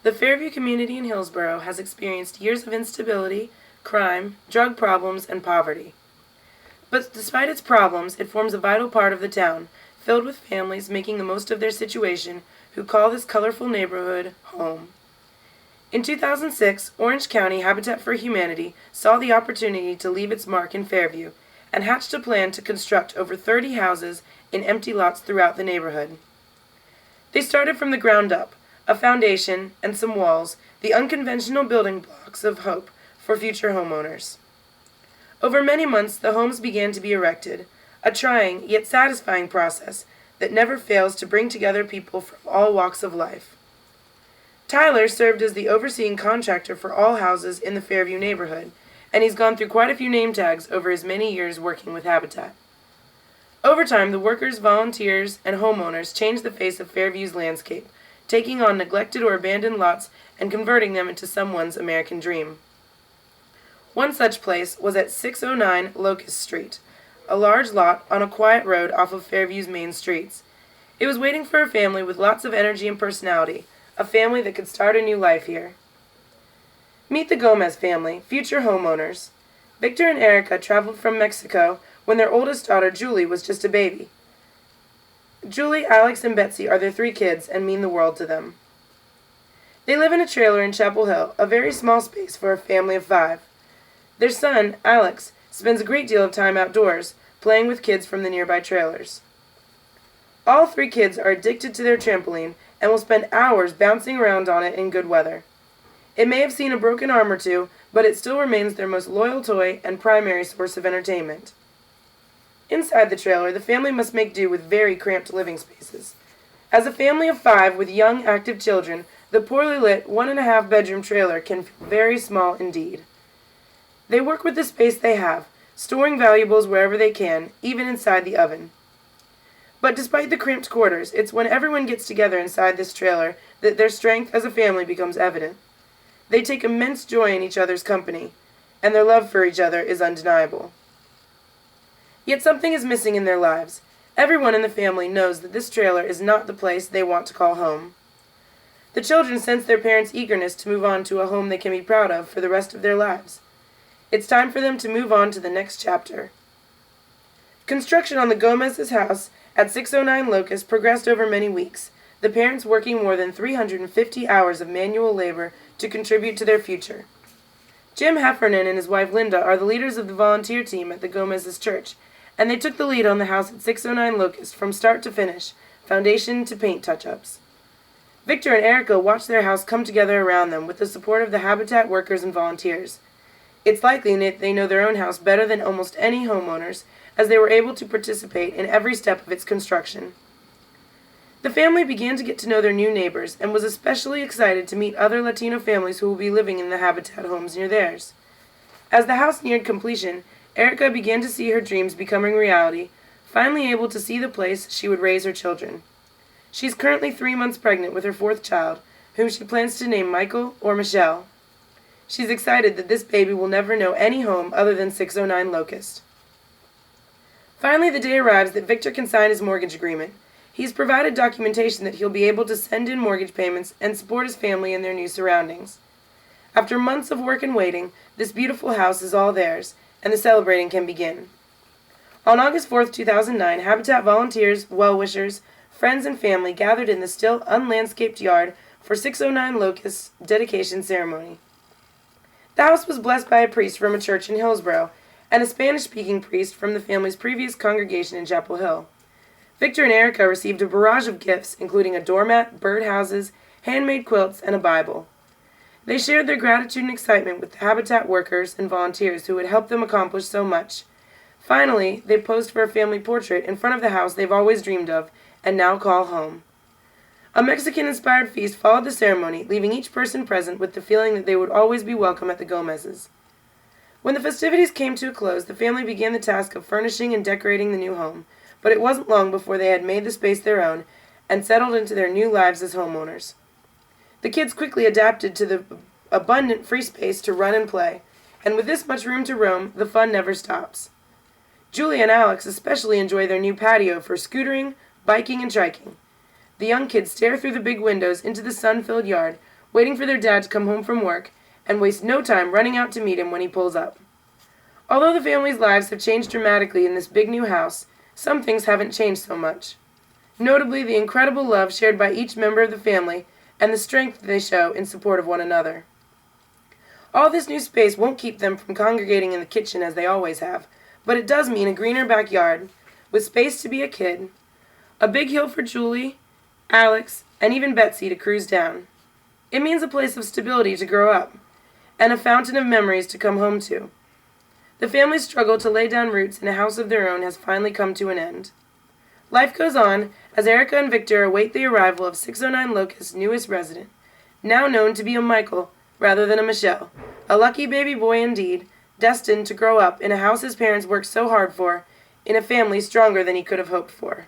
The Fairview community in Hillsborough has experienced years of instability, crime, drug problems, and poverty. But despite its problems, it forms a vital part of the town, filled with families making the most of their situation who call this colorful neighborhood home. In 2006, Orange County Habitat for Humanity saw the opportunity to leave its mark in Fairview and hatched a plan to construct over 30 houses in empty lots throughout the neighborhood. They started from the ground up, a foundation and some walls, the unconventional building blocks of hope for future homeowners. Over many months, the homes began to be erected, a trying yet satisfying process that never fails to bring together people from all walks of life. Tyler served as the overseeing contractor for all houses in the Fairview neighborhood, and he's gone through quite a few name tags over his many years working with Habitat. Over time, the workers, volunteers, and homeowners changed the face of Fairview's landscape, taking on neglected or abandoned lots and converting them into someone's American dream. One such place was at 609 Locust Street, a large lot on a quiet road off of Fairview's main streets. It was waiting for a family with lots of energy and personality, a family that could start a new life here. Meet the Gomez family, future homeowners. Victor and Erica traveled from Mexico when their oldest daughter, Julie, was just a baby. Julie, Alex, and Betsy are their 3 kids and mean the world to them. They live in a trailer in Chapel Hill, a very small space for a family of 5. Their son, Alex, spends a great deal of time outdoors, playing with kids from the nearby trailers. All 3 kids are addicted to their trampoline and will spend hours bouncing around on it in good weather. It may have seen a broken arm or two, but it still remains their most loyal toy and primary source of entertainment. Inside the trailer, the family must make do with very cramped living spaces. As a family of 5 with young, active children, the poorly lit 1.5-bedroom trailer can feel very small indeed. They work with the space they have, storing valuables wherever they can, even inside the oven. But despite the cramped quarters, it's when everyone gets together inside this trailer that their strength as a family becomes evident. They take immense joy in each other's company, and their love for each other is undeniable. Yet something is missing in their lives. Everyone in the family knows that this trailer is not the place they want to call home. The children sense their parents' eagerness to move on to a home they can be proud of for the rest of their lives. It's time for them to move on to the next chapter. Construction on the Gomez's house at 609 Locust progressed over many weeks, the parents working more than 350 hours of manual labor to contribute to their future. Jim Heffernan and his wife Linda are the leaders of the volunteer team at the Gomez's church, and they took the lead on the house at 609 Locust from start to finish, foundation to paint touch-ups. Victor and Erica watched their house come together around them with the support of the Habitat workers and volunteers. It's likely that they know their own house better than almost any homeowners, as they were able to participate in every step of its construction. The family began to get to know their new neighbors and was especially excited to meet other Latino families who will be living in the Habitat homes near theirs. As the house neared completion, Erica began to see her dreams becoming reality, finally able to see the place she would raise her children. She's currently 3 months pregnant with her 4th child, whom she plans to name Michael or Michelle. She's excited that this baby will never know any home other than 609 Locust. Finally, the day arrives that Victor can sign his mortgage agreement. He's provided documentation that he'll be able to send in mortgage payments and support his family in their new surroundings. After months of work and waiting, this beautiful house is all theirs, and the celebrating can begin. On August 4th, 2009, Habitat volunteers, well-wishers, friends, and family gathered in the still unlandscaped yard for 609 Locust's dedication ceremony. The house was blessed by a priest from a church in Hillsborough and a Spanish-speaking priest from the family's previous congregation in Chapel Hill. Victor and Erica received a barrage of gifts, including a doormat, birdhouses, handmade quilts, and a Bible. They shared their gratitude and excitement with the Habitat workers and volunteers who had helped them accomplish so much. Finally, they posed for a family portrait in front of the house they've always dreamed of and now call home. A Mexican-inspired feast followed the ceremony, leaving each person present with the feeling that they would always be welcome at the Gomez's. When the festivities came to a close, the family began the task of furnishing and decorating the new home, but it wasn't long before they had made the space their own and settled into their new lives as homeowners. The kids quickly adapted to the abundant free space to run and play, and with this much room to roam, the fun never stops. Julie and Alex especially enjoy their new patio for scootering, biking, and triking. The young kids stare through the big windows into the sun-filled yard, waiting for their dad to come home from work, and waste no time running out to meet him when he pulls up. Although the family's lives have changed dramatically in this big new house, some things haven't changed so much. Notably, the incredible love shared by each member of the family and the strength they show in support of one another. All this new space won't keep them from congregating in the kitchen as they always have, but it does mean a greener backyard, with space to be a kid, a big hill for Julie, Alex, and even Betsy to cruise down. It means a place of stability to grow up, and a fountain of memories to come home to. The family's struggle to lay down roots in a house of their own has finally come to an end. Life goes on as Erica and Victor await the arrival of 609 Locust's newest resident, now known to be a Michael rather than a Michelle, a lucky baby boy indeed, destined to grow up in a house his parents worked so hard for, in a family stronger than he could have hoped for.